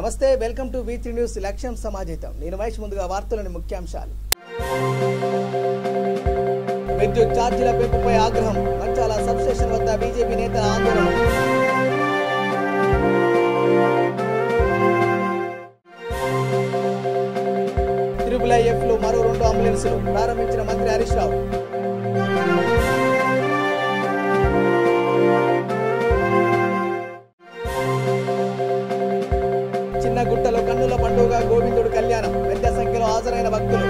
నమస్తే, welcome to V3 news లక్ష్యం సమాజేతం. నేను మహేష్. ముందుగా వార్తలోని ముఖ్యాంశాలు. విద్యుత్ ఛార్జీల పెంపుపై ఆగ్రహం. మంచాల సబ్స్టేషన్ వద్ద బీజేపీ నేతల ఆందోళన. IIIF లో మరో 2 అంబులెన్సులు ప్రారంభించిన మంత్రి హరీష్ రావు. చిన్నగుట్టలో కన్నుల పండుగ గోవిందుడు కళ్యాణం. పెద్ద సంఖ్యలో హాజరైన భక్తులు.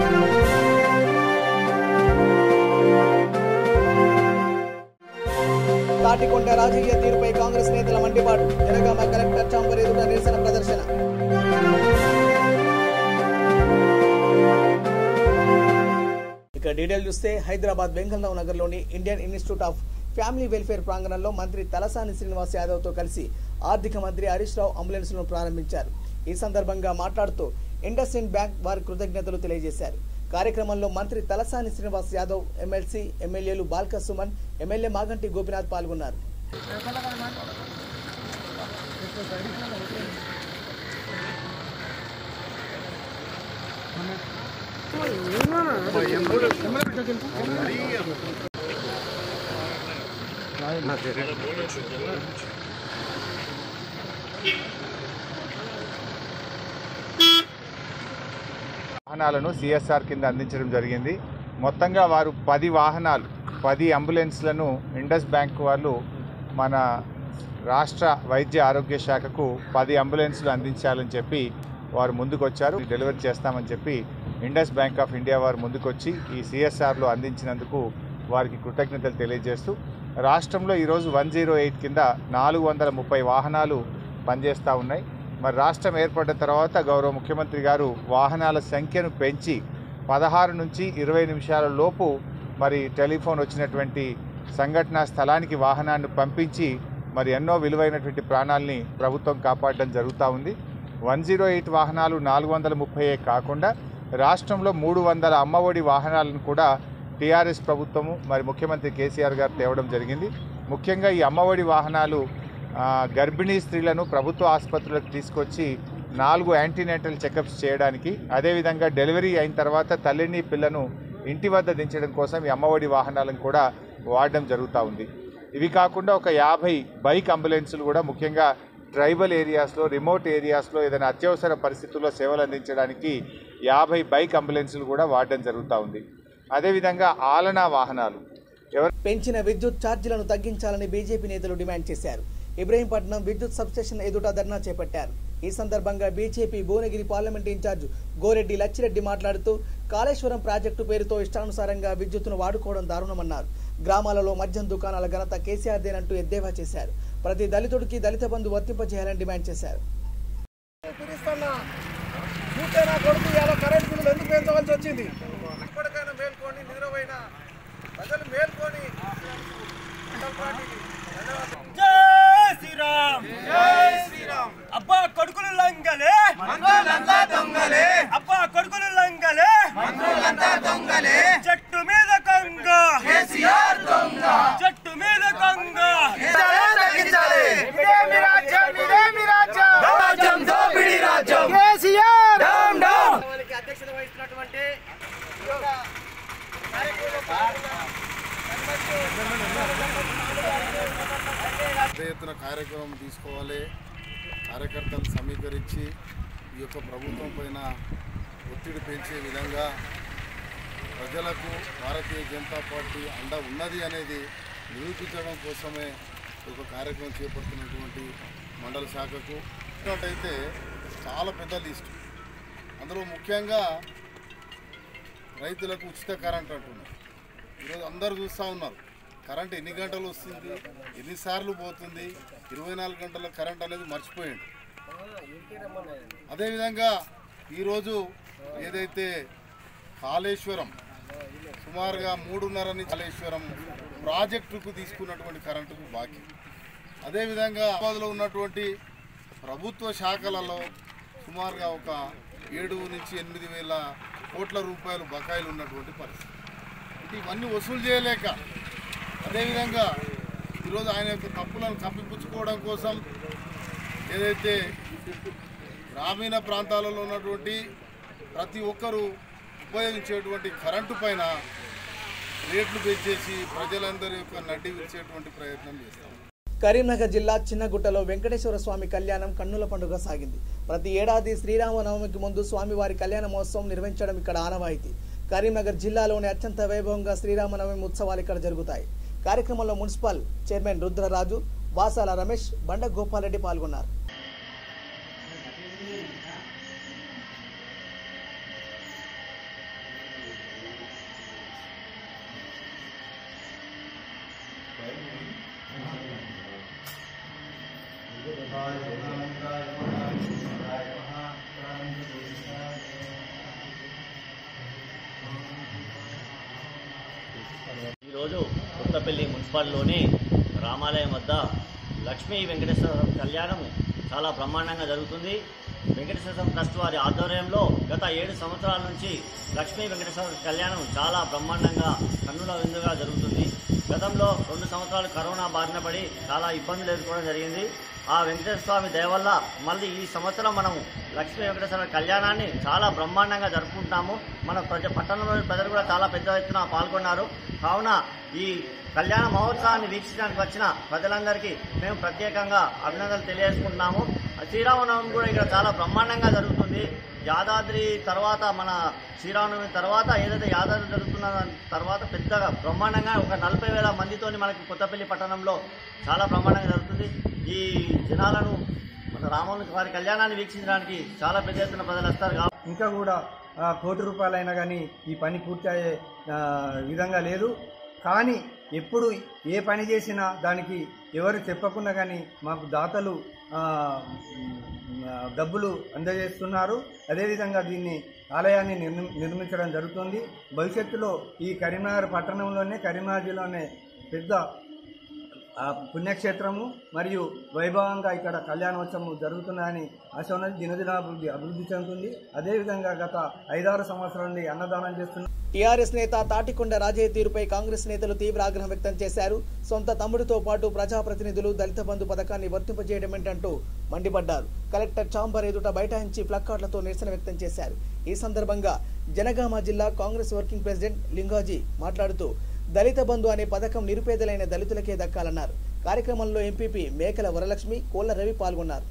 తాటికొండ రాజకీయ తీరుపై కాంగ్రెస్ నేతల మండిపాటు. జనగామ కలెక్టర్ ఛాంబర్ ఎదుట నిరసన ప్రదర్శన. ఇక డీటెయిల్ చూస్తే హైదరాబాద్ బెంగళూరు నగర్లోని Indian institute of family welfare ప్రాంగణంలో మంత్రి తలసాని శ్రీనివాస్ యాదవ్తో కలిసి ఆర్థిక మంత్రి హరీష్ రావు అంబులెన్స్లను ప్రారంభించారు. ఈ సందర్భంగా మాట్లాడుతూ ఇండస్ఇండ్ బ్యాంక్ వారి కృతజ్ఞతలు తెలియజేశారు. కార్యక్రమంలో మంత్రి తలసాని శ్రీనివాస్ యాదవ్, ఎమ్మెల్సీ, ఎమ్మెల్యేలు బాల్క సుమన్, ఎమ్మెల్యే మాగంటి గోపినాథ్ పాల్గొన్నారు. వాహనాలను సిఎస్ఆర్ కింద అందించడం జరిగింది. మొత్తంగా వారు 10 వాహనాలు, 10 అంబులెన్స్లను ఇండస్ బ్యాంక్ వాళ్ళు మన రాష్ట్ర వైద్య ఆరోగ్య శాఖకు 10 అంబులెన్స్లు అందించాలని చెప్పి వారు ముందుకొచ్చారు. డెలివరీ చేస్తామని చెప్పి ఇండస్ బ్యాంక్ ఆఫ్ ఇండియా వారు ముందుకొచ్చి ఈ సిఎస్ఆర్లో అందించినందుకు వారికి కృతజ్ఞతలు తెలియజేస్తూ రాష్ట్రంలో ఈరోజు 108 కింద 430 వాహనాలు పనిచేస్తూ ఉన్నాయి. మరి రాష్ట్రం ఏర్పడ్డ తర్వాత గౌరవ ముఖ్యమంత్రి గారు వాహనాల సంఖ్యను పెంచి 16 నుంచి 20 నిమిషాల లోపు మరి టెలిఫోన్ వచ్చినటువంటి సంఘటనా స్థలానికి వాహనాన్ని పంపించి మరి ఎన్నో విలువైనటువంటి ప్రాణాలని ప్రభుత్వం కాపాడడం జరుగుతూ ఉంది. 108 వాహనాలు 430 కాకుండా రాష్ట్రంలో 300 అమ్మఒడి వాహనాలను కూడా టీఆర్ఎస్ ప్రభుత్వము మరి ముఖ్యమంత్రి కేసీఆర్ గారు తేవడం జరిగింది. ముఖ్యంగా ఈ అమ్మఒడి వాహనాలు గర్భిణీ స్త్రీలను ప్రభుత్వ ఆసుపత్రులకు తీసుకొచ్చి 4 యాంటీనేటల్ చెకప్స్ చేయడానికి, అదేవిధంగా డెలివరీ అయిన తర్వాత తల్లిని పిల్లను ఇంటి వద్ద దించడం కోసం ఈ అమ్మఒడి వాహనాలను కూడా వాడడం జరుగుతూ ఉంది. ఇవి కాకుండా ఒక 50 బైక్ అంబులెన్సులు కూడా ముఖ్యంగా ట్రైబల్ ఏరియాస్లో, రిమోట్ ఏరియాస్లో ఏదైనా అత్యవసర పరిస్థితుల్లో సేవలు అందించడానికి 50 బైక్ అంబులెన్సులు కూడా వాడడం జరుగుతూ ఉంది. అదేవిధంగా ఆలనా వాహనాలు పెంచిన విద్యుత్ ఛార్జీలను తగ్గించాలని బీజేపీ నేతలు డిమాండ్ చేశారు. ఇబ్రహీంపట్నం విద్యుత్ సబ్స్టేషన్ ఎదుట ధర్నా చేపట్టారు. ఈ సందర్భంగా BJP Bhuvanagiri parliament in-charge Goreddy Lachireddy మాట్లాడుతూ కాళేశ్వరం ప్రాజెక్టు పేరుతో ఇష్టానుసారంగా విద్యుత్తును వాడుకోవడం దారుణమన్నారు. గ్రామాలలో మద్యం దుకాణాల ఘనత కేసీఆర్దేనంటూ ఎద్దేవా చేశారు. ప్రతి దళితుడికి దళిత బంధు వర్తింపజేయాలని డిమాండ్ చేశారు. కరెంట్ బిల్లులు ఎందుకు పెంచవలసి వచ్చింది? ఇప్పటికైనా మేల్కొని నిద్రపోయిన ప్రజలు మేల్కొని జై శ్రీరామ్, జై శ్రీరామ్. అబ్బా కొడుకులు లంగలే, మంత్రులంతా దొంగలే. అబ్బా కొడుకులు లంగలే, మంత్రులంతా దొంగలే. చెట్టు మీద కొంగ కేసీఆర్ దొంగ, చెట్టు మీద కొంగ తగ్గించాలి. ఇదేమి రాజ్యం, ఇదేమి రాజ్యం, రాజ్యం దోపిడీ రాజ్యం. KCR down down. అధ్యక్షత వహిస్తున్నటువంటి పెద్ద ఎత్తున కార్యక్రమం తీసుకోవాలి. కార్యకర్తలను సమీకరించి ఈ యొక్క ప్రభుత్వం పైన ఒత్తిడి పెంచే విధంగా ప్రజలకు భారతీయ జనతా పార్టీ అండ ఉన్నది అనేది నిరూపించడం కోసమే ఒక కార్యక్రమం చేపడుతున్నటువంటి మండల శాఖకు అయితే చాలా పెద్ద లిస్టు. అందులో ముఖ్యంగా రైతులకు ఉచిత కరెంట్ అంటున్నారు. ఈరోజు అందరూ చూస్తూ ఉన్నారు కరెంట్ ఎన్ని గంటలు వస్తుంది, ఎన్నిసార్లు పోతుంది. 24 గంటల కరెంట్ అనేది మర్చిపోయింది. అదేవిధంగా ఈరోజు ఏదైతే కాళేశ్వరం సుమారుగా 3.5 నుంచి కాళేశ్వరం ప్రాజెక్టుకు తీసుకున్నటువంటి కరెంటుకు బాకీ. అదేవిధంగా హైదరాబాద్లో ఉన్నటువంటి ప్రభుత్వ శాఖలలో సుమారుగా ఒక 7 నుంచి 8 వేల కోట్ల రూపాయలు బకాయిలు ఉన్నటువంటి పరిస్థితి. ఇవన్నీ వసూలు చేయలేక అదేవిధంగా ఈరోజు ఆయన యొక్క తప్పులను కప్పిపుచ్చుకోవడం కోసం ఏదైతే గ్రామీణ ప్రాంతాలలో ఉన్నటువంటి ప్రతి ఒక్కరూ ఉపయోగించేటువంటి కరెంటు పైన రేట్లు పెంచేసి ప్రజలందరి యొక్క నడ్డి విరిచేటువంటి ప్రయత్నం చేస్తాం. కరీంనగర్ జిల్లా చిన్నగుట్టలో వెంకటేశ్వర స్వామి కళ్యాణం కన్నుల పండుగ సాగింది. ప్రతి ఏడాది శ్రీరామనవమికి ముందు స్వామివారి కళ్యాణ మహోత్సవం నిర్వహించడం ఇక్కడ ఆనవాయితీ. కరీంనగర్ జిల్లాలోని అత్యంత వైభవంగా శ్రీరామనవమి ఉత్సవాలు ఇక్కడ జరుగుతాయి. కార్యక్రమంలో మున్సిపల్ చైర్మన్ రుద్రరాజు, వాసాల రమేష్, బండ గోపాలరెడ్డి పాల్గొన్నారు. ఈరోజు కొత్తపల్లి మున్సిపాలిటీలోని రామాలయం వద్ద లక్ష్మీ వెంకటేశ్వర కళ్యాణం చాలా బ్రహ్మాండంగా జరుగుతుంది. వెంకటేశ్వర ట్రస్ట్ వారి ఆధ్వర్యంలో గత 7 సంవత్సరాల నుంచి లక్ష్మీ వెంకటేశ్వర కళ్యాణం చాలా బ్రహ్మాండంగా కన్నుల విందుగా జరుగుతుంది. గతంలో 2 సంవత్సరాలు కరోనా బారిన పడి చాలా ఇబ్బందులు ఎదుర్కోవడం జరిగింది. ఆ వెంకటేశ్వర స్వామి దయ వల్ల మళ్ళీ ఈ సంవత్సరం మనము లక్ష్మీ వెంకటేశ్వర కళ్యాణాన్ని చాలా బ్రహ్మాండంగా జరుపుకుంటాము. మన పట్టణంలోని ప్రజలు కూడా చాలా పెద్ద ఎత్తున పాల్గొన్నారు. కావున ఈ కళ్యాణ మహోత్సవాన్ని వీక్షించడానికి వచ్చిన ప్రజలందరికీ మేము ప్రత్యేకంగా అభినందనలు తెలియజేసుకుంటున్నాము. శ్రీరామనవమి కూడా ఇక్కడ చాలా బ్రహ్మాండంగా జరుగుతుంది. యాదాద్రి తర్వాత మన శ్రీరామనవమి తర్వాత ఏదైతే యాదాద్రి జరుగుతున్న తర్వాత పెద్దగా బ్రహ్మాండంగా ఒక 40,000 మందితోని మనకి కొత్తపల్లి పట్టణంలో చాలా బ్రహ్మాండంగా జరుగుతుంది. ఈ జనాలను మన రాముని వారి కళ్యాణాన్ని వీక్షించడానికి చాలా పెద్ద ఎత్తున ప్రజలు వస్తారు. ఇంకా కూడా ₹1,00,00,000 అయినా కానీ ఈ పని పూర్తి అయ్యే విధంగా లేదు. కానీ ఎప్పుడు ఏ పని చేసినా దానికి ఎవరు చెప్పకుండా కానీ మాకు దాతలు డబ్బులు అందజేస్తున్నారు. అదేవిధంగా దీన్ని ఆలయాన్ని నిర్మించడం జరుగుతుంది. భవిష్యత్తులో ఈ కరీంనగర్ పట్టణంలోనే, కరీంనగర్ జిల్లాలోనే పెద్ద పుణ్యక్షేత్రము మరియు వైభవంగా ఇక్కడ కళ్యాణోత్సవం జరుగుతున్నాయని ఆశ ఉన్నది. అభివృద్ధి చెందుతుంది. అదేవిధంగా గత 5-6 సంవత్సరాల నుండి అన్నదానం చేస్తున్నారు. టీఆర్ఎస్ నేత తాటికొండ రాజయ్య తీరుపై కాంగ్రెస్ నేతలు తీవ్ర ఆగ్రహం వ్యక్తం చేశారు. సొంత తమ్ముడితో పాటు ప్రజాప్రతినిధులు దళిత బంధు పథకాన్ని వర్తింపజేయడమేంటంటూ మండిపడ్డారు. కలెక్టర్ చాంబర్ ఎదుట బైఠాయించి ప్లకార్డులతో నిరసన వ్యక్తం చేశారు. ఈ సందర్భంగా జనగామ జిల్లా కాంగ్రెస్ వర్కింగ్ ప్రెసిడెంట్ లింగాజీ మాట్లాడుతూ దళిత బంధు అనే పథకం నిరుపేదలైన దళితులకే దక్కాలన్నారు. కార్యక్రమంలో ఎంపీపీ మేకల వరలక్ష్మి, కోళ్ల రవి పాల్గొన్నారు.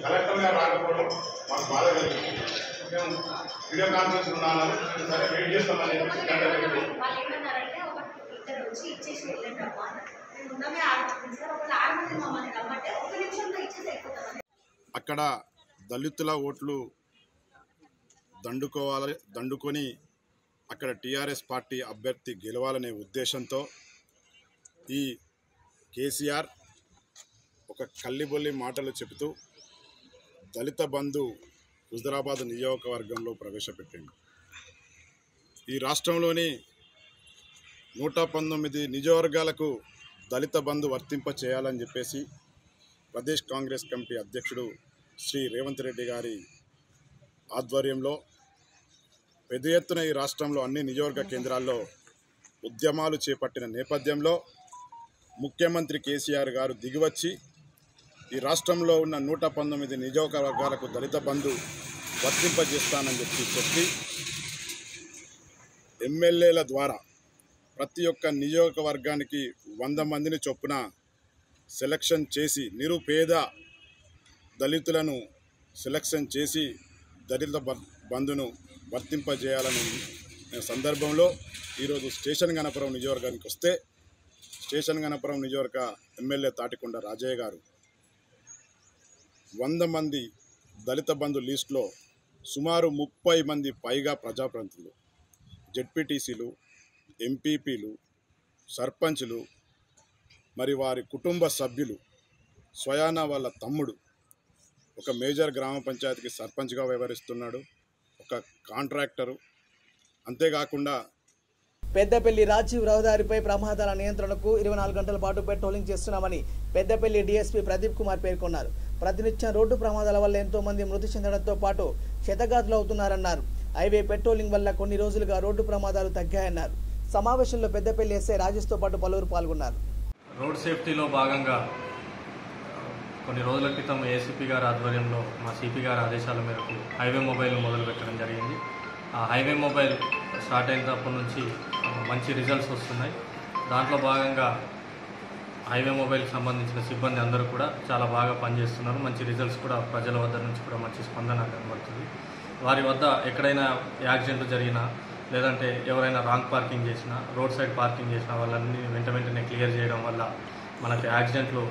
కలెక్టర్ గారు రాకపోవడం మాకు బాధ కలిగింది. మేము వీడియో కాన్ఫరెన్స్ ఉన్నాను, సరే వెయిట్ చేస్తామని అక్కడ దళితుల ఓట్లు దండుకొని అక్కడ టీఆర్ఎస్ పార్టీ అభ్యర్థి గెలవాలనే ఉద్దేశంతో ఈ కేసీఆర్ ఒక కల్లిబొల్లి మాటలు చెబుతూ దళిత బంధు హుజరాబాద్ నియోజకవర్గంలో ప్రవేశపెట్టింది. ఈ రాష్ట్రంలోని 119 నియోజకవర్గాలకు దళిత బంధు వర్తింప చేయాలని చెప్పేసి ప్రదేశ్ కాంగ్రెస్ కమిటీ అధ్యక్షుడు శ్రీ రేవంత్ రెడ్డి గారి ఆధ్వర్యంలో పెద్ద ఎత్తున ఈ రాష్ట్రంలో అన్ని నియోజకవర్గ కేంద్రాల్లో ఉద్యమాలు చేపట్టిన నేపథ్యంలో ముఖ్యమంత్రి కేసీఆర్ గారు దిగివచ్చి ఈ రాష్ట్రంలో ఉన్న 119 నియోజకవర్గాలకు దళిత బంధు వర్తింపజేస్తానని చెప్పి ఎమ్మెల్యేల ద్వారా ప్రతి ఒక్క నియోజకవర్గానికి 100 మందిని చొప్పున సెలక్షన్ చేసి నిరుపేద దళితులను సెలక్షన్ చేసి దళిత బంధును వర్తింపజేయాలని సందర్భంలో ఈరోజు స్టేషన్ గణపురం నియోజకవర్గానికి వస్తే స్టేషన్ గణపురం నియోజకవర్గ ఎమ్మెల్యే తాటికొండ రాజయ్య గారు 100 మంది దళిత బంధు లిస్టులో సుమారు 30 మంది పైగా ప్రజాప్రతినిధులు, జెడ్పీటీసీలు, ఎంపీపీలు, సర్పంచ్లు, మరి వారి కుటుంబ సభ్యులు, స్వయానా వాళ్ళ తమ్ముడు ఒక మేజర్ గ్రామ పంచాయతీకి సర్పంచ్గా వ్యవహరిస్తున్నాడు, ఒక కాంట్రాక్టరు, అంతేకాకుండా పెద్దపల్లి రాజీవ్ రహదారిపై ప్రమాదాల నియంత్రణకు 24 గంటల పాటు పెట్రోలింగ్ చేస్తున్నామని పెద్దపల్లి డీఎస్పీ ప్రదీప్ కుమార్ పేర్కొన్నారు. ప్రతినిత్యం రోడ్డు ప్రమాదాల వల్ల ఎంతో మంది మృతి చెందడంతో పాటు క్షతగాతులు అవుతున్నారన్నారు. హైవే పెట్రోలింగ్ వల్ల కొన్ని రోజులుగా రోడ్డు ప్రమాదాలు తగ్గాయన్నారు. సమావేశంలో పెద్దపల్లి ఎస్ఐ రాజేష్తో పాటు పలువురు పాల్గొన్నారు. రోడ్ సేఫ్టీలో భాగంగా కొన్ని రోజుల క్రితం ఏసీపీ గారి ఆధ్వర్యంలో మా సిపి గారి ఆదేశాల మేరకు హైవే మొబైల్ మొదలుపెట్టడం జరిగింది. ఆ హైవే మొబైల్ స్టార్ట్ అయినప్పటి నుంచి మంచి రిజల్ట్స్ వస్తున్నాయి. దాంట్లో భాగంగా హైవే మొబైల్కి సంబంధించిన సిబ్బంది అందరూ కూడా చాలా బాగా పనిచేస్తున్నారు. మంచి రిజల్ట్స్ కూడా ప్రజల వద్ద నుంచి కూడా మంచి స్పందన కనబడుతుంది. వారి వద్ద ఎక్కడైనా యాక్సిడెంట్లు జరిగినా లేదంటే ఎవరైనా రాంగ్ పార్కింగ్ చేసినా రోడ్ సైడ్ పార్కింగ్ చేసినా వాళ్ళని వెంటనే క్లియర్ చేయడం వల్ల మనకి యాక్సిడెంట్లు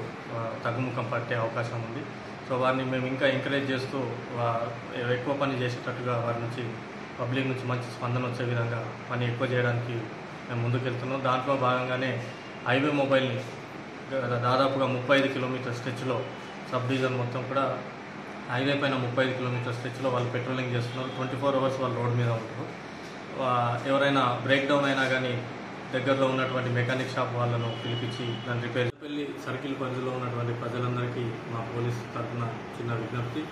తగ్గుముఖం పట్టే అవకాశం ఉంది. సో వారిని మేము ఇంకా ఎంకరేజ్ చేస్తూ ఎక్కువ పని చేసేటట్టుగా వారి నుంచి పబ్లిక్ నుంచి మంచి స్పందన వచ్చే విధంగా పని ఎక్కువ చేయడానికి మేము ముందుకెళ్తున్నాం. దాంట్లో భాగంగానే హైవే మొబైల్ని దాదాపుగా 35 కిలోమీటర్ స్ట్రెచ్లో సబ్ డివిజన్ మొత్తం కూడా హైవే పైన 35 కిలోమీటర్ స్ట్రెచ్లో వాళ్ళు పెట్రోలింగ్ చేస్తున్నారు. 24 అవర్స్ వాళ్ళు రోడ్ మీద ఉంటారు. ఎవరైనా బ్రేక్ డౌన్ అయినా కానీ దగ్గరలో ఉన్నటువంటి మెకానిక్ షాప్ వాళ్ళను పిలిపించి దాన్ని రిపేర్ వెళ్ళి సర్కిల్ పరిధిలో ఉన్నటువంటి ప్రజలందరికీ మా పోలీసు తరఫున చిన్న విజ్ఞప్తి.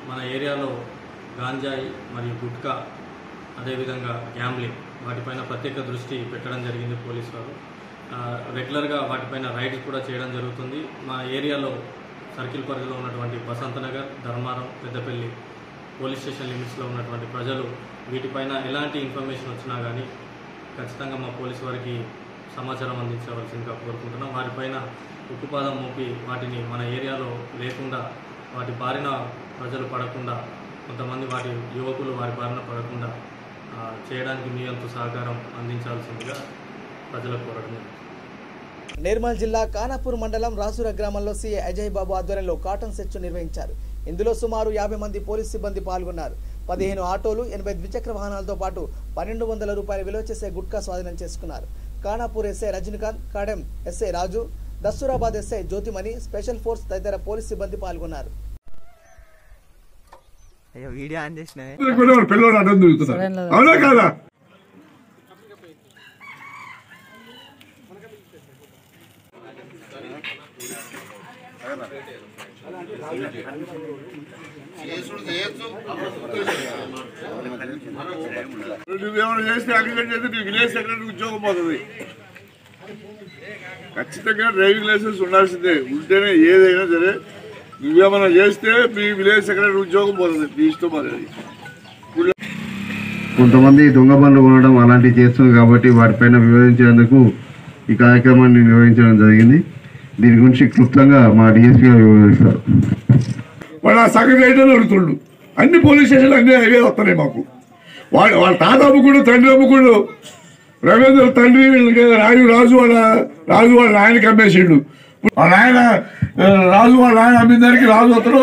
మన ఏరియాలో గాంజాయి మరియు గుట్కా అదేవిధంగా గ్యాంబ్లింగ్ వాటిపైన ప్రత్యేక దృష్టి పెట్టడం జరిగింది పోలీసు వారు. రెగ్యులర్గా వాటిపైన రైడ్స్ కూడా చేయడం జరుగుతుంది. మా ఏరియాలో సర్కిల్ పరిధిలో ఉన్నటువంటి బసంతనగర్, ధర్మారం, పెద్దపల్లి పోలీస్ స్టేషన్ లిమిట్స్లో ఉన్నటువంటి ప్రజలు వీటిపైన ఎలాంటి ఇన్ఫర్మేషన్ వచ్చినా కానీ ఖచ్చితంగా మా పోలీసు వారికి సమాచారం అందించవలసిందిగా కోరుకుంటున్నాం. వారిపైన ఉక్కుపాదం మోపి వాటిని మన ఏరియాలో లేకుండా వాటి బారిన ప్రజలు పడకుండా కొంతమంది వాటి యువకులు వారి బారిన పడకుండా చేయడానికి మీ అంత సహకారం అందించాల్సిందిగా ప్రజలకు కోరడం. నిర్మల్ జిల్లా కానాపూర్ మండలం రాసుర గ్రామంలో సీఐ అజయ్ బాబు ఆధ్వర్యంలో కాటన్ సెర్చ్ నిర్వహించారు. ఇందులో సుమారు 50 మంది పోలీసు సిబ్బంది పాల్గొన్నారు. 15 ఆటోలు, 80 ద్విచక్ర వాహనాలతో పాటు 1200 రూపాయల విలువ చేసే గుట్కా స్వాధీనం చేసుకున్నారు. కానాపూర్ ఎస్ఐ రజనీకాంత్, కాడెం ఎస్ఐ రాజు, Dasturabad SI Jyothimani, special force తదితర పోలీసు సిబ్బంది పాల్గొన్నారు. నువ్వేమైనా చేస్తే అగ్రిమెంట్ చేస్తే నీ విలేజ్ సెక్రటరీ ఉద్యోగం పోతుంది. ఖచ్చితంగా డ్రైవింగ్ లైసెన్స్ ఉండాల్సిందే. ఉంటేనే ఏదైనా సరే నువ్వేమైనా చేస్తే మీ విలేజ్ సెక్రటరీ ఉద్యోగం పోతుంది. నీ ఇష్టం అది. కొంతమంది దొంగ బండ్లు కొనడం అలాంటివి చేస్తుంది కాబట్టి వాటిపైన వివరించేందుకు ఈ కార్యక్రమాన్ని నిర్వహించడం జరిగింది. దీని గురించి క్లుప్తంగా మా డిఎస్పీ గారు వివరిస్తారు. వాడు ఆ సెక్రటరీ అడుగుతుండు. అన్ని పోలీస్ స్టేషన్లు అన్ని హైవే వస్తున్నాయి మాకు. వాళ్ళ తాత అమ్ముకుడు, తండ్రి అమ్ముకుడు, రవీంద్ర తండ్రి రాజు వాళ్ళ నాయనకి అమ్మేసిండు. వాళ్ళ ఆయన రాజు వాళ్ళ ఆయన అమ్మిన దానికి రాజు వస్తాడు,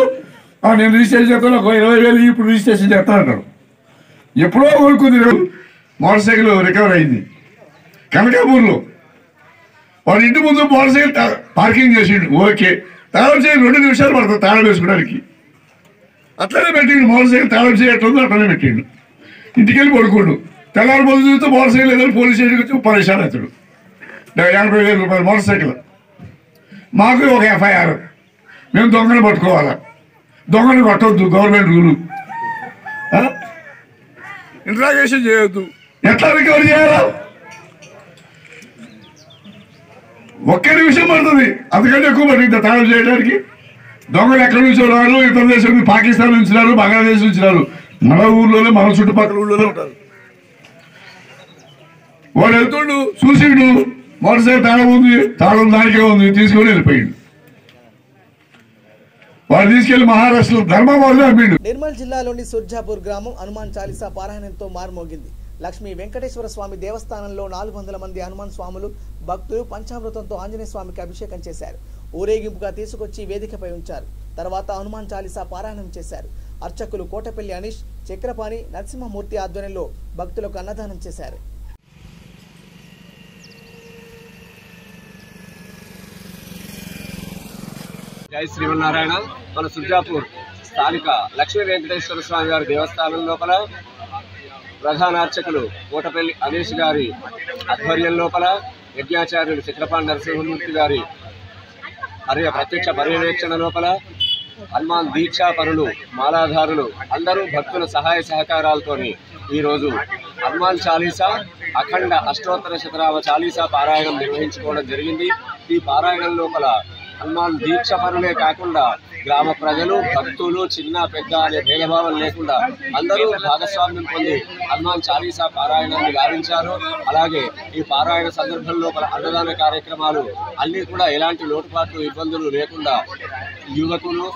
నేను రిజిస్ట్రేషన్ చేస్తాను, 20,000 ఇప్పుడు రిజిస్ట్రేషన్ చేస్తానంటాడు. ఎప్పుడో కోరుకుంది మోటార్ సైకిల్ రికవర్ అయింది కనకాపూర్లో. వాడు ఇంటి ముందు మోటార్ సైకిల్ పార్కింగ్ చేసిండు. ఓకే, తాళం చేయి 2 నిమిషాలు పడుతుంది తాళం వేసుకోవడానికి. అట్లనే పెట్టిండు. మోటార్ సైకిల్ తాళం చేయట్లేదు, అట్లనే పెట్టిండు. ఇంటికి వెళ్ళి పడుకోండు. తెల్లారి పొద్దు చూస్తే మోటార్ సైకిల్ ఏదో పోలీస్ స్టేషన్కి వచ్చి పరేషాన్ అవుతాడు. 50,000 రూపాయలు మోటార్ సైకిల్. మాకు ఒక FIR. మేము దొంగను పట్టుకోవాలా? దొంగను కొట్టవద్దు, గవర్నమెంట్ రూలు. ఇంట్రాగేషన్ చేయొద్దు. ఎట్లా రికవర్ చేయాలా? ఒక్క నిమిషం పడుతుంది, అందుకంటే ఎక్కువ పడుతుంది తాళం చేయడానికి. దొంగలు ఎక్కడి నుంచో రారు, ఇతర దేశం నుంచి, పాకిస్తాన్ నుంచి రారు, బంగ్లాదేశ్ నుంచి రారు. మన ఊర్లోనే, మన చుట్టుపక్కల ఊళ్ళోనే ఉంటారు. వాడు వెళ్తుండు, చూసిండు, మోటార్ సైకిల్ తాళం ఉంది, తాళం దానికే ఉంది, తీసుకొని వెళ్ళిపోయిండు. వాడు తీసుకెళ్లి మహారాష్ట్రలో ధర్మాబాద్లో అమ్మిండు. నిర్మల్ జిల్లాలోని సుర్జాపూర్ గ్రామం హనుమాన్ చాలీసా పారాయణంతో మారుమోగింది. లక్ష్మీ వెంకటేశ్వర స్వామి దేవస్థానంలో 400 మంది హనుమాన్ స్వాములు భక్తులు పంచామృతంతో ఆంజనేయ స్వామికి అభిషేకం చేశారు. ఊరేగింపుగా తీసుకొచ్చి వేదికపై ఉంచారు. తర్వాత హనుమాన్ చాలీసా పారాయణం చేశారు. అర్చకులు కోటపల్లి అనీష్, చక్రపాణి, నరసింహమూర్తి ఆధ్వర్యంలో భక్తులకు అన్నదానం చేశారు. జై శ్రీమన్నారాయణ. మన సుర్జాపూర్ స్థానిక లక్ష్మీ వెంకటేశ్వర స్వామి వారి దేవస్థానం లోపల ప్రధాన అర్చకులు కోటపల్లి అనీష్ గారి ఆధ్వర్యం లోపల యజ్ఞాచార్యులు చక్రపాణి నరసింహమూర్తి గారి ప్రత్యక్ష పర్యవేక్షణ లోపల హనుమాన్ దీక్షా పరులు మాలాధారులు అందరూ భక్తుల సహాయ సహకారాలతోని ఈరోజు హనుమాన్ చాలీసా అఖండ అష్టోత్తర శతనామ చాలీసా పారాయణం నిర్వహించుకోవడం జరిగింది. ఈ పారాయణం లోపల హనుమాన్ దీక్ష పరులే కాకుండా గ్రామ ప్రజలు భక్తులు చిన్న పెద్ద అనే భేదభావం లేకుండా అందరూ భాగస్వామ్యం పొంది హనుమాన్ చాలీసా పారాయణాన్ని గావించారు. అలాగే ఈ పారాయణ సందర్భం లోపల అన్నదాన కార్యక్రమాలు అన్నీ కూడా ఎలాంటి లోటుపాట్లు ఇబ్బందులు లేకుండా యువకులు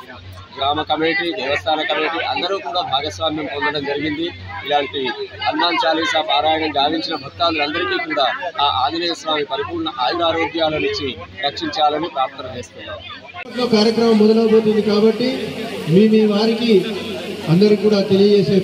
గ్రామ కమిటీ దేవస్థాన కమిటీ అందరూ కూడా భాగస్వామ్యం పొందడం జరిగింది. ఇలాంటి హనుమాన్ చాలీసా పారాయణం గావించిన భక్తులందరికీ కూడా ఆ ఆంజనేయ స్వామి పరిపూర్ణ ఆయురారోగ్యాల నుంచి రక్షించాలని ప్రార్థన చేస్తున్నాం. కార్యక్రమం మొదలవబోతుంది కాబట్టి మీ వారికి అందరికీ కూడా తెలియజేసే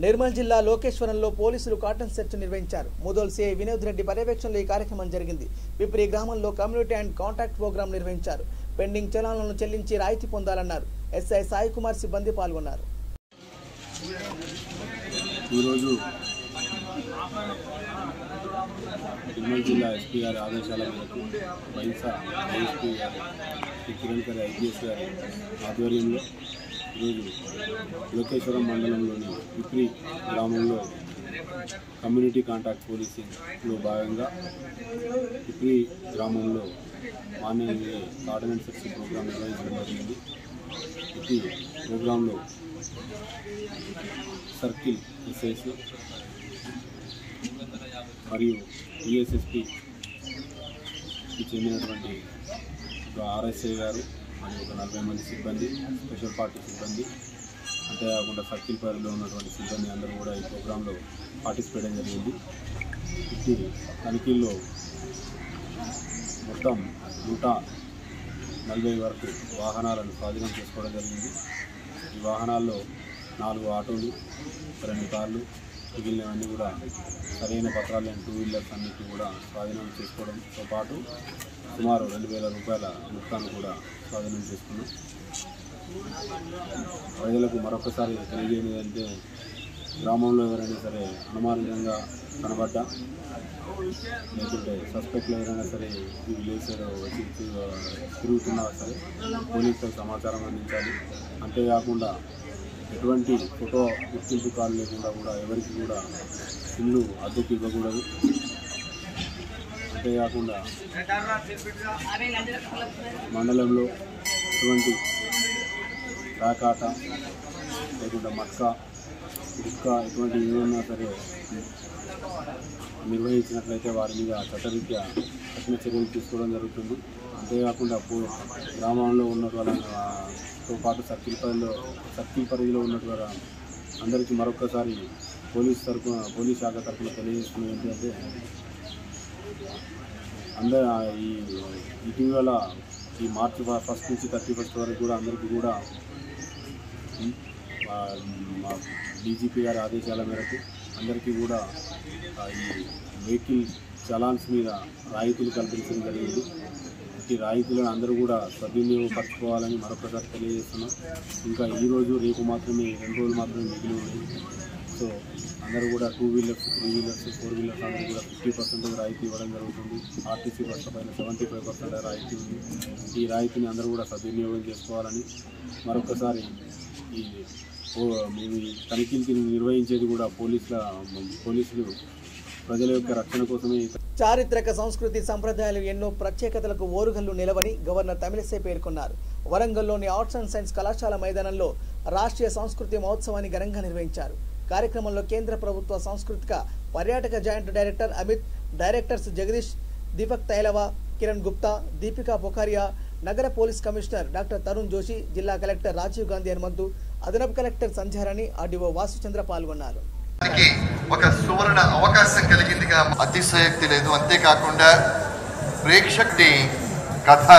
నిర్మల్ జిల్లా లోకేశ్వరంలో పోలీసులు కాటన్ సెర్చ్ నిర్వహించారు. ముదోల్ సిఐ వినోద్ రెడ్డి పర్యవేక్షణలో ఈ కార్యక్రమం జరిగింది. పిప్రి గ్రామంలో కమ్యూనిటీ అండ్ కాంటాక్ట్ ప్రోగ్రాం నిర్వహించారు. పెండింగ్ చలానాలను చెల్లించి రాయితీ పొందాలన్నారు. ఎస్ఐ సాయి కుమార్ సిబ్బంది పాల్గొన్నారు. ఈరోజు నిర్మల్ జిల్లా ఎస్పీ గారి ఆదేశాల మేరకు వైసా ఎస్పీ గారు కిరణ్ గారి ఐపీఎస్ గారి ఆధ్వర్యంలో ఈరోజు లోకేశ్వరం మండలంలోని పిప్రి గ్రామంలో కమ్యూనిటీ కాంటాక్ట్ పోలీసింగ్లో భాగంగా పిప్రి గ్రామంలో మార్నింగ్ ఆర్డినెన్స్ సెర్చ్ ప్రోగ్రాం నిర్వహించడం జరిగింది. ఈ ప్రోగ్రాంలో సర్కిల్ ఎస్ఐస్ మరియు టీఎస్ఎస్పీకి చెందినటువంటి ఒక ఆర్ఎస్ఐ గారు మరియు ఒక 40 మంది సిబ్బంది, స్పెషల్ పార్టీ సిబ్బంది, అంతేకాకుండా సర్కిల్ పరిధిలో ఉన్నటువంటి సిబ్బంది అందరూ కూడా ఈ ప్రోగ్రాంలో పార్టిసిపేట్ చేయడం జరిగింది. ఈ తనిఖీల్లో మొత్తం 140 వరకు వాహనాలను స్వాధీనం చేసుకోవడం జరిగింది. ఈ వాహనాల్లో 4 ఆటోలు, 2 కార్లు, మిగిలినవన్నీ కూడా సరైన పత్రాలు లేని 2 వీలర్స్ అన్నిటి కూడా స్వాధీనం చేసుకోవడంతో పాటు సుమారు 2,000 రూపాయల మొత్తాన్ని కూడా స్వాధీనం చేసుకున్నాం. ప్రజలకు మరొకసారి తెలియజేయడం ఏంటంటే గ్రామంలో ఎవరైనా సరే అనుమానంగా కనబడ్డా లేకుంటే సస్పెక్ట్లు ఎవరైనా సరే ఈ విలేజ్ వచ్చి తిరుగుతున్నా సరే పోలీసులకు సమాచారం అందించాలి. అంతేకాకుండా ఎటువంటి ఫోటో గుర్తింపు కార్డు లేకుండా కూడా ఎవరికి కూడా ఇల్లు అద్దెకి ఇవ్వకూడదు. అంతేకాకుండా మండలంలో ఎటువంటి రాకాట లేకుండా మక్క గుక్క ఎటువంటి ఏమన్నా సరే నిర్వహించినట్లయితే వారి మీద చట్టరీత్యా కఠిన చర్యలు తీసుకోవడం జరుగుతుంది. అంతేకాకుండా గ్రామంలో ఉన్న వాళ్ళతో పాటు సర్కిల్ పరిధిలో ఉన్నటువంటి అందరికీ మరొకసారి పోలీస్ శాఖ తరఫున తెలియజేస్తున్నది ఏంటంటే ఈ ఇటీవల ఈ మార్చి 1 నుంచి 31 వరకు కూడా అందరికీ కూడా మా డీజీపీ గారి ఆదేశాల మేరకు అందరికీ కూడా ఈ వెహికల్ చలాన్స్ మీద రాయితీలు కల్పించడం జరిగింది. ఈ రాయితీలను అందరూ కూడా సద్వినియోగపరచుకోవాలని మరొకసారి తెలియజేస్తున్నాం. ఇంకా ఈరోజు రేపు మాత్రమే 2 రోజులు మాత్రమే మిగిలి ఉంది. సో అందరూ కూడా 2 వీలర్స్ 3 వీలర్స్ 4 వీలర్స్ అందరూ కూడా 50% రాయితీ ఇవ్వడం జరుగుతుంది. ఆర్టీసీ బస్సు పైన 75% రాయితీ ఉంది. ఈ రాయితీని అందరూ కూడా సద్వినియోగం చేసుకోవాలని మరొకసారి మేము ఈ తనిఖీలు నిర్వహించేది కూడా పోలీసులు ప్రజల యొక్క రక్షణ కోసమే. చారిత్రక సంస్కృతి సంప్రదాయాలు ఎన్నో ప్రత్యేకతలకు ఓరుగల్లు నిలవని గవర్నర్ తమిళిసై పేర్కొన్నారు. వరంగల్లోని ఆర్ట్స్ అండ్ సైన్స్ కళాశాల మైదానంలో రాష్ట్రీయ సంస్కృతి మహోత్సవాన్ని ఘనంగా నిర్వహించారు. కార్యక్రమంలో కేంద్ర ప్రభుత్వ సాంస్కృతిక పర్యాటక joint director Amit, directors Jagadish, Deepak Tailava, Kiran Gupta, Deepika Pokhariya, నగర police commissioner doctor Tarun Joshi, జిల్లా కలెక్టర్ రాజీవ్ గాంధీ హనుమంతు, అదనపు కలెక్టర్ సంధ్యారాణి, ఆర్డీఓ వాసుచంద్ర పాల్గొన్నారు. ఒక సువర్ణ అవకాశం కలిగిందిగా అతిశయోక్తి లేదు. అంతేకాకుండా ప్రేక్షకుడి కథ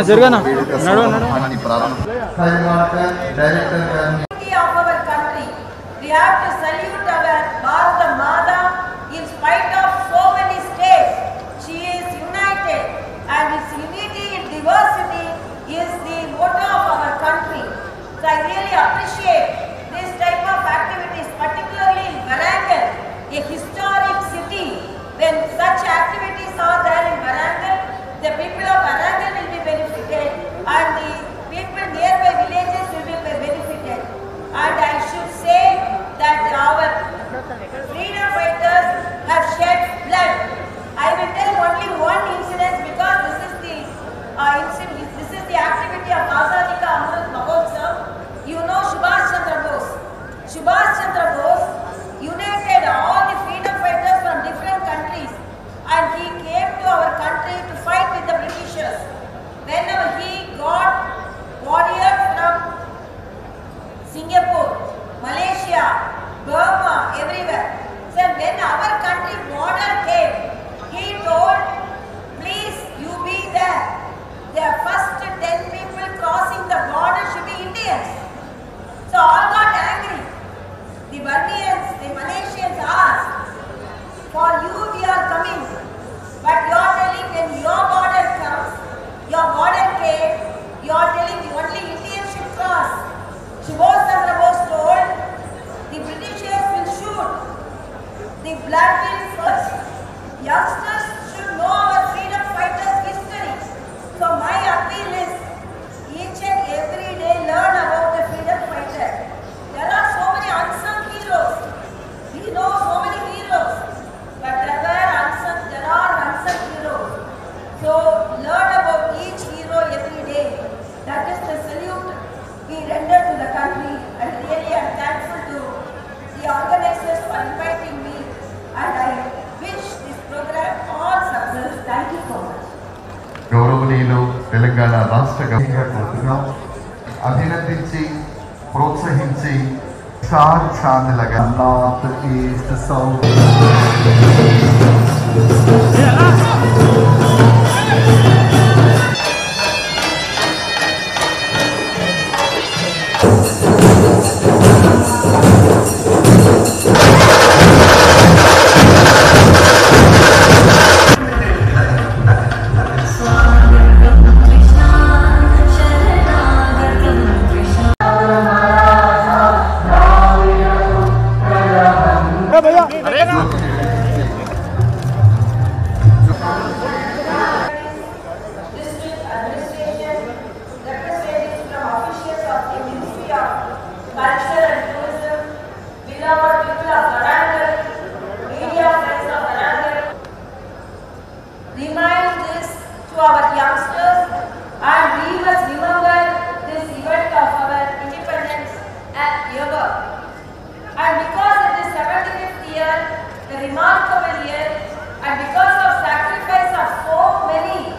జరగనా We have to salute our Bharata Mata in spite of so many states. She is united, and its unity in diversity is the motto of our country. So I really appreciate this type of activities, particularly in Warangal, a historic city. When such activities are there in Warangal, the people of Warangal will be benefited, and the people nearby villages will be benefited. And I should say that our freedom fighters have shed blood. I will tell only one incident because this is the activity of Azadi Ka Amrit Mahotsav. You know Subhash Chandra Bose. Subhash Chandra Bose united all the freedom fighters from different countries, and he came to our country to fight with the Britishers. Whenever he got warriors from Singapore, Malaysia, Burma, everywhere. So when our country border came, he told, please you be there. The first 10 people crossing the border should be Indians. So all got angry. The Burmese, the Malaysians asked, for you we are coming. But you are telling when your border comes, your border came, you are telling the only Indians should cross. Subhash Chandra Bose told, the Britishers will shoot, the blood will first. Youngsters should know our freedom fighters' history. So my appeal is, each and every day learn about the freedom fighter. There are so many unsung heroes. We know so many heroes, but there are unsung heroes. So learn about each hero every day. That is the salute we render to the country, and really I am thankful to the organizers for inviting me, and I wish this program all success. Thank you so much. గౌరవనీయులు తెలంగాణ రాష్ట్ర governor అభినందించి ప్రోత్సహించి చార్ చాందలగా north east south Culture and Hyderabad, people of Varangal, media friends of Varangal, remind this to our youngsters, and we must remember this event of our independence ever. And because it is 75th year, the remarkable year, and because of sacrifice of so many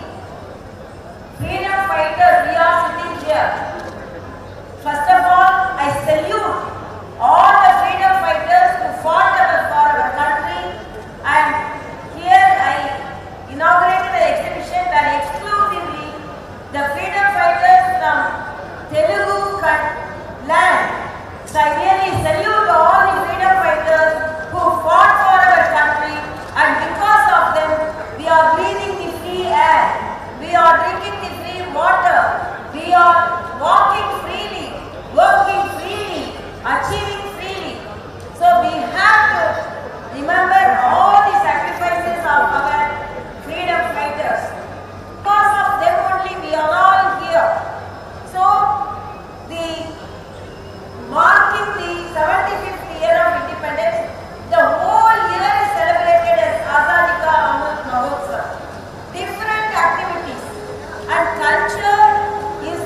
freedom fighters, we are sitting here. First of all, I salute all the freedom fighters who fought for our country, and here I inaugurated the exhibition where exclusively the freedom fighters from Telugu land. So I really salute all the freedom fighters who fought for our country, and because of them we are breathing the free air, we are drinking the free water, we are walking freely, working freely, achieving freely. So we have to remember all the sacrifices of our freedom fighters. Because of them only we are all here. So the marking the 75th year of independence, the whole year is celebrated as Azadi Ka Amrit Mahotsav. Different activities and culture is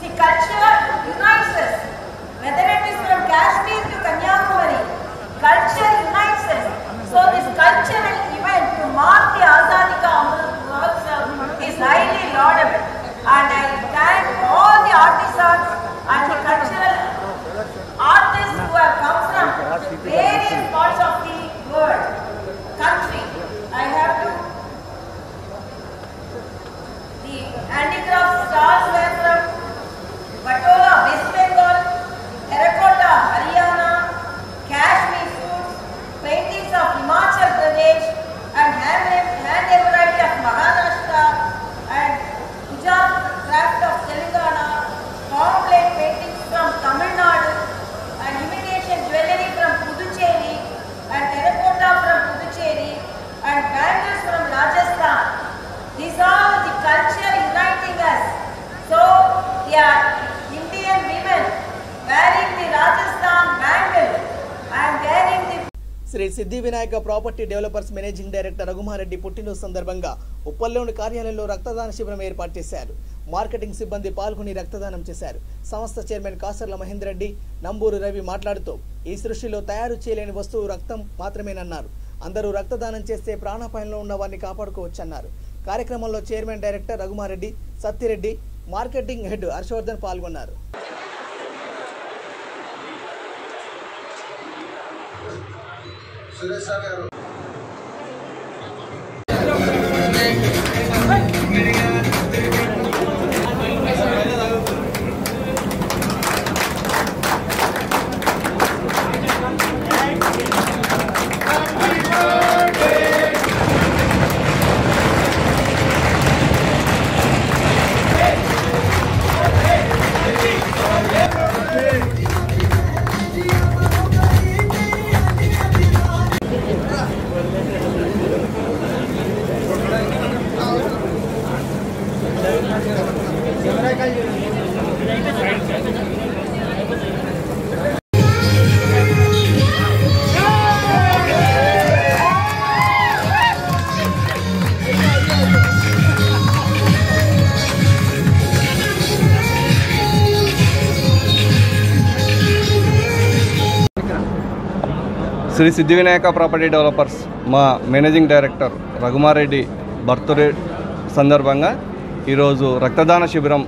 the culture unites us. Whether it is from Kashmir to Kanyakumari, culture unites us. So this cultural event to mark the Azadi Ka Amrit Mahotsav is highly laudable. And I thank all the artisans and the cultural artists who have come from various parts of the world, country. I have to. The handicraft stalls were from Batola, West Bengal, Terracotta, Haryana, Kashmir foods, paintings of Himachal Pradesh, and hand embroidery of Maharashtra, and Gujarat craft of Telangana, complete paintings from Tamil Nadu, and imitation jewellery from Puducherry, and terracotta from Puducherry, and bangles from Rajasthan. These are the culture uniting us. So they are Indian women wearing the Rajasthan bangle and wearing the Sri Siddhi Vinayaka property developers managing director Raghuma Reddy పుట్టినరోజు సందర్భంగా ఉప్పల్లోని కార్యాలయంలో రక్తదాన శిబిరం ఏర్పాటు చేశారు. Marketing సిబ్బంది పాల్గొని రక్తదానం చేశారు. సంస్థ చైర్మన్ కాసర్ల మహేందర్ రెడ్డి, నంబూరు రవి మాట్లాడుతూ ఈ సృష్టిలో తయారు చేయలేని వస్తువు రక్తం మాత్రమేనన్నారు. అందరూ రక్తదానం చేస్తే ప్రాణాపాయంలో ఉన్న వారిని కాపాడుకోవచ్చన్నారు. కార్యక్రమంలో chairman director Raghumareddy, Sattireddy, marketing head Harshavardhan పాల్గొన్నారు. శ్రీ సిద్ధి వినాయక ప్రాపర్టీ డెవలపర్స్ మా మేనేజింగ్ డైరెక్టర్ రఘుమారెడ్డి బర్త్డే సందర్భంగా ఈరోజు రక్తదాన శిబిరం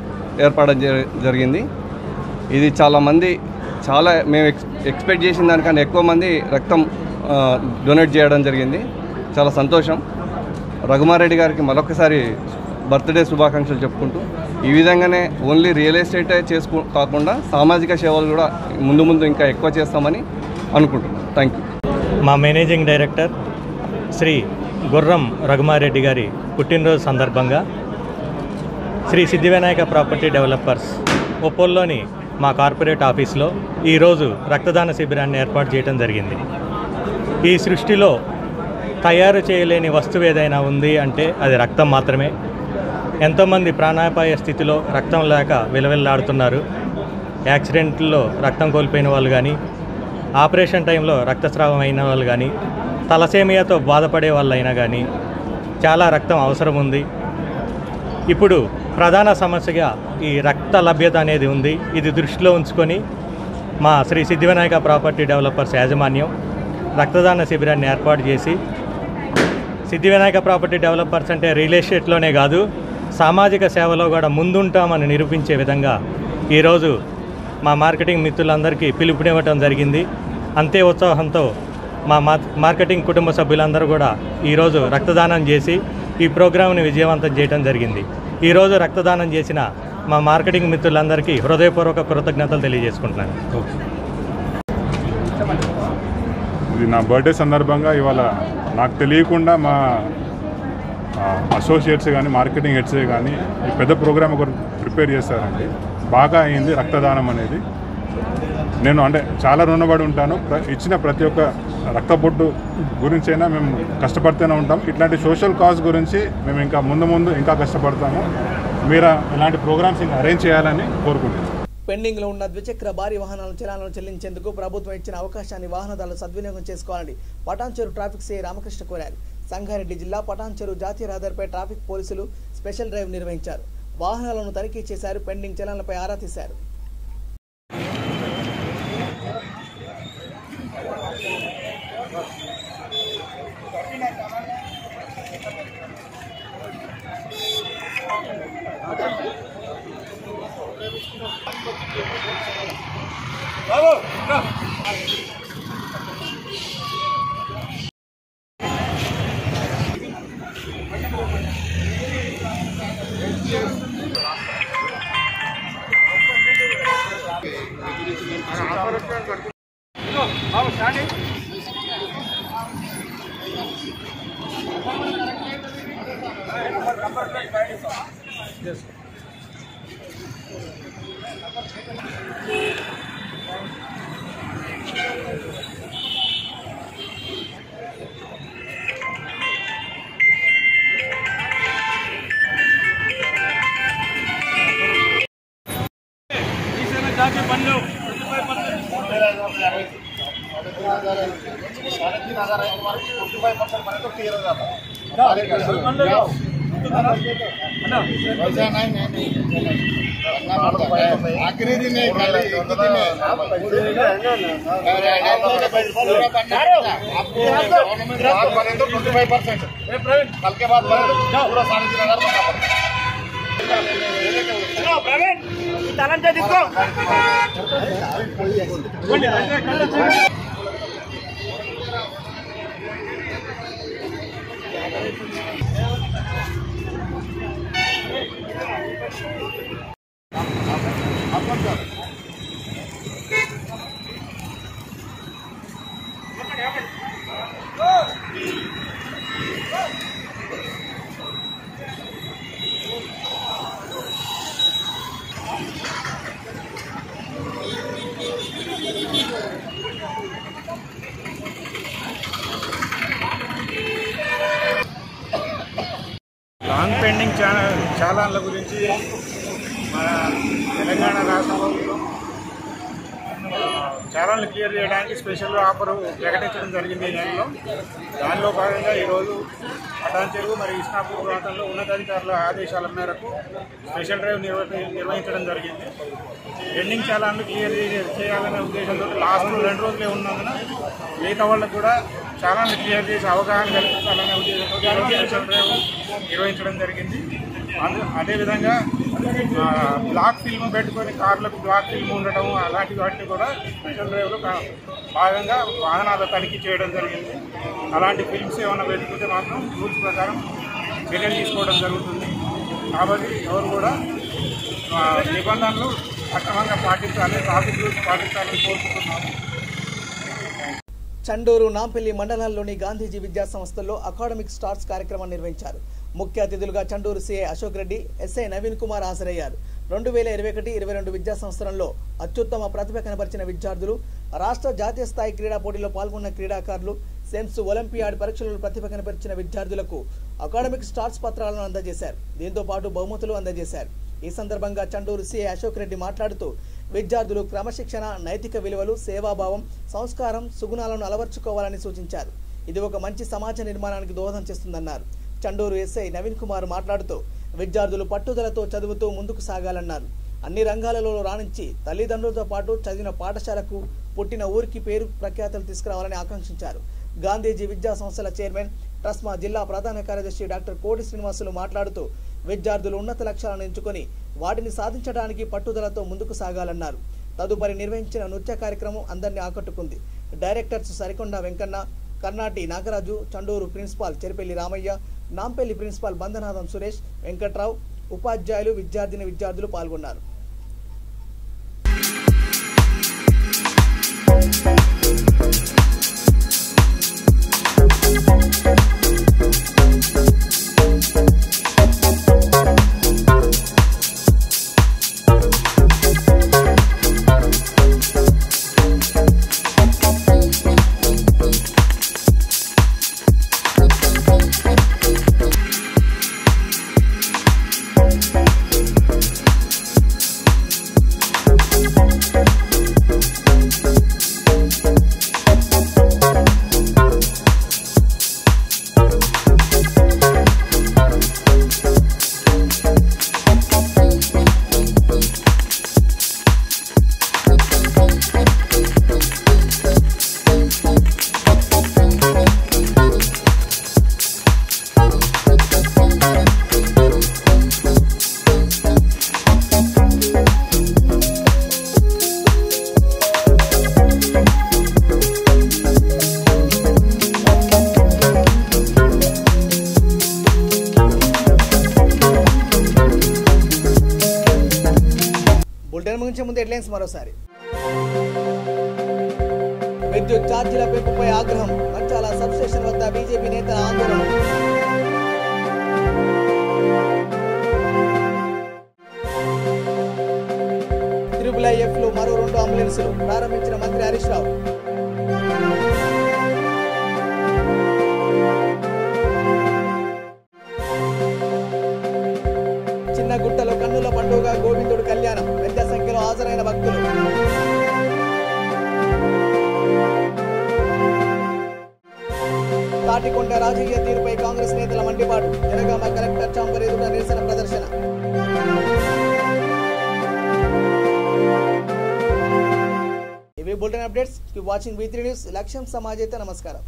ఏర్పడడం జరిగింది. ఇది చాలామంది మేము ఎక్స్పెక్ట్ చేసిన దానికన్నా ఎక్కువ మంది రక్తం డొనేట్ చేయడం జరిగింది. చాలా సంతోషం. రఘుమారెడ్డి గారికి మరొకసారి బర్త్డే శుభాకాంక్షలు చెప్పుకుంటూ ఈ విధంగానే ఓన్లీ రియల్ ఎస్టేటే కాకుండా సామాజిక సేవలు కూడా ముందు ఇంకా ఎక్కువ చేస్తామని అనుకుంటున్నాను. Thank you. మా మేనేజింగ్ డైరెక్టర్ శ్రీ గుర్రం రఘుమారెడ్డి గారి పుట్టినరోజు సందర్భంగా శ్రీ సిద్ధి వినాయక ప్రాపర్టీ డెవలపర్స్ ఒప్పోల్లోని మా కార్పొరేట్ ఆఫీస్లో ఈరోజు రక్తదాన శిబిరాన్ని ఏర్పాటు చేయడం జరిగింది. ఈ సృష్టిలో తయారు చేయలేని వస్తువు ఏదైనా ఉంది అంటే అది రక్తం మాత్రమే. ఎంతోమంది ప్రాణాపాయ స్థితిలో రక్తం లేక విలవిల్లాడుతున్నారు. యాక్సిడెంట్లో రక్తం కోల్పోయిన వాళ్ళు కానీ, ఆపరేషన్ టైంలో రక్తస్రావం అయిన వాళ్ళు కానీ, తలసేమియాతో బాధపడే వాళ్ళైనా కానీ చాలా రక్తం అవసరం ఉంది. ఇప్పుడు ప్రధాన సమస్యగా ఈ రక్త లభ్యత అనేది ఉంది. ఇది దృష్టిలో ఉంచుకొని మా శ్రీ సిద్ధివినాయక ప్రాపర్టీ డెవలపర్స్ యాజమాన్యం రక్తదాన శిబిరాన్ని ఏర్పాటు చేసి, సిద్ధివినాయక ప్రాపర్టీ డెవలపర్స్ అంటే రియల్ ఎస్టేట్లోనే కాదు, సామాజిక సేవలో కూడా ముందుంటామని నిరూపించే విధంగా ఈరోజు మా మార్కెటింగ్ మిత్రులందరికీ పిలుపునివ్వటం జరిగింది. అంతే ఉత్సాహంతో మా మార్కెటింగ్ కుటుంబ సభ్యులందరూ కూడా ఈరోజు రక్తదానం చేసి ఈ ప్రోగ్రాంని విజయవంతం చేయడం జరిగింది. ఈరోజు రక్తదానం చేసిన మా మార్కెటింగ్ మిత్రులందరికీ హృదయపూర్వక కృతజ్ఞతలు తెలియజేసుకుంటున్నాను. ఇది నా బర్త్డే సందర్భంగా ఇవాళ నాకు తెలియకుండా మా అసోసియేట్స్ కానీ మార్కెటింగ్ హెడ్స్ కానీ ఈ పెద్ద ప్రోగ్రామ్ ఒకరు ప్రిపేర్ చేస్తారండి. బాగా అయింది రక్తదానం అనేది. నేను అంటే చాలా రుణపడి ఉంటాను. ఇచ్చిన ప్రతి ఒక్క రక్తబొట్టు గురించైనా మేము కష్టపడుతూనే ఉంటాం. ఇట్లాంటి సోషల్ కాజ్ గురించి మేము ఇంకా ముందు ఇంకా కష్టపడతాము. మీరు ఇలాంటి ప్రోగ్రామ్స్ ఇంకా అరేంజ్ చేయాలని కోరుకుంటున్నాను. పెండింగ్లో ఉన్న ద్విచక్ర భారీ వాహనాల చలాలను చెల్లించేందుకు ప్రభుత్వం ఇచ్చిన అవకాశాన్ని వాహనదారులు సద్వినియోగం చేసుకోవాలని పటాన్చెరు ట్రాఫిక్ సిఐ రామకృష్ణ కోరారు. సంగారెడ్డి జిల్లా పటాన్చెరు జాతీయ రహదారిపై ట్రాఫిక్ పోలీసులు స్పెషల్ డ్రైవ్ నిర్వహించారు. వాహనాలను తనిఖీ చేశారు. పెండింగ్ చలాన్లపై ఆరా తీశారు. లాంగ్ పెండింగ్ చాలాన్ల గురించి మన తెలంగాణ రాష్ట్రంలో చాలాన్లు క్లియర్ చేయడానికి స్పెషల్ ఆఫర్ ప్రకటించడం జరిగింది ఈ నెలలో. దానిలో భాగంగా ఈరోజు పటాన్చెరు మరియు ఇస్నాపూర్ ప్రాంతంలో ఉన్నతాధికారుల ఆదేశాల మేరకు స్పెషల్ డ్రైవ్ నిర్వహించడం జరిగింది. పెండింగ్ చాలాన్లు క్లియర్ చేయాలనే ఉద్దేశంతో లాస్ట్ 2 రోజులే ఉన్నందున మిగతా వాళ్ళకు కూడా చాలాన్లు క్లియర్ చేసి అవగాహన కల్పించాలనే ఉద్దేశంతో స్పెషల్ డ్రైవ్ నిర్వహించడం జరిగింది. అదేవిధంగా బ్లాక్ ఫిల్మ్ పెట్టుకొని కార్లకు బ్లాక్ ఫిల్మ్ ఉండటం అలాంటి వాటిని కూడా స్పెషల్ డ్రైవ్లో భాగంగా వాహనాల తనిఖీ చేయడం జరిగింది. అలాంటి ఫిల్మ్స్ ఏమైనా పెట్టుకుంటే మాత్రం రూల్స్ ప్రకారం చర్యలు తీసుకోవడం జరుగుతుంది. కాబట్టి ఎవరు కూడా నిబంధనలు సక్రమంగా పాటించాలి, ట్రాఫిక్ రూల్స్ పాటించాలని కోరుకుంటున్నాను. చండూరు, నాంపల్లి మండలాల్లోని గాంధీజీ విద్యా సంస్థల్లో అకాడమిక్ స్టార్స్ కార్యక్రమాన్ని నిర్వహించారు. ముఖ్య అతిథులుగా చండూరు సిఐ అశోక్ రెడ్డి, ఎస్ఐ నవీన్ కుమార్ హాజరయ్యారు. 2021-22 విద్యా సంవత్సరంలో అత్యుత్తమ ప్రతిభ కనబరిచిన విద్యార్థులు, రాష్ట్ర జాతీయ స్థాయి క్రీడా పోటీలో పాల్గొన్న క్రీడాకారులు, సెమ్స్ ఒలింపియాడ్ పరీక్షలలో ప్రతిభ కనబరిచిన విద్యార్థులకు అకాడమిక్ స్టార్స్ పత్రాలను అందజేశారు. దీంతో పాటు బహుమతులు అందజేశారు. ఈ సందర్భంగా చండూరు సిఐ అశోక్ రెడ్డి మాట్లాడుతూ విద్యార్థులు క్రమశిక్షణ, నైతిక విలువలు, సేవాభావం, సంస్కారం, సుగుణాలను అలవర్చుకోవాలని సూచించారు. ఇది ఒక మంచి సమాజ నిర్మాణానికి దోహదం చేస్తుందన్నారు. చండూరు ఎస్ఐ నవీన్ కుమార్ మాట్లాడుతూ విద్యార్థులు పట్టుదలతో చదువుతూ ముందుకు సాగాలన్నారు. అన్ని రంగాలలో రాణించి తల్లిదండ్రులతో పాటు చదివిన పాఠశాలకు, పుట్టిన ఊరికి పేరు ప్రఖ్యాతలు తీసుకురావాలని ఆకాంక్షించారు. గాంధీజీ విద్యా సంస్థల చైర్మన్, ట్రస్మా జిల్లా ప్రధాన కార్యదర్శి డాక్టర్ కోటి శ్రీనివాసులు మాట్లాడుతూ విద్యార్థులు ఉన్నత లక్ష్యాలను ఎంచుకొని వాటిని సాధించడానికి పట్టుదలతో ముందుకు సాగాలన్నారు. తదుపరి నిర్వహించిన నృత్య కార్యక్రమం అందరినీ ఆకట్టుకుంది. Directors Sarikonda Venkanna, Karnati Nagaraju, Chanduru principal Cheripelli Ramaiah, Nampally principal Bandanatham Suresh, Venkatrao, ఉపాధ్యాయులు, విద్యార్థులు పాల్గొన్నారు. ముందు హెడ్లైన్స్ మరోసారి. విద్యుత్ ఛార్జీల పెంపుపై ఆగ్రహం, మంచాల సబ్స్టేషన్ వద్ద బీజేపీ నేతల ఆందోళన. IIIF లో మరో 2 అంబులెన్సులు ప్రారంభించిన మంత్రి హరీష్ రావు. చిన్నగుట్టలో కన్నుల పండుగ గోవిందుడు కళ్యాణం, పెద్ద సంఖ్యలో హాజరైన భక్తులు. తాటికొండ రాజకీయ తీరుపై కాంగ్రెస్ నేతల మండిపాటు, జనగామ కలెక్టర్ ఛాంబర్ ఎదుట నిరసన ప్రదర్శన. ఇవి bulletin updates. Keep watching V3 news. లక్ష్యం సమాజేత. నమస్కారం.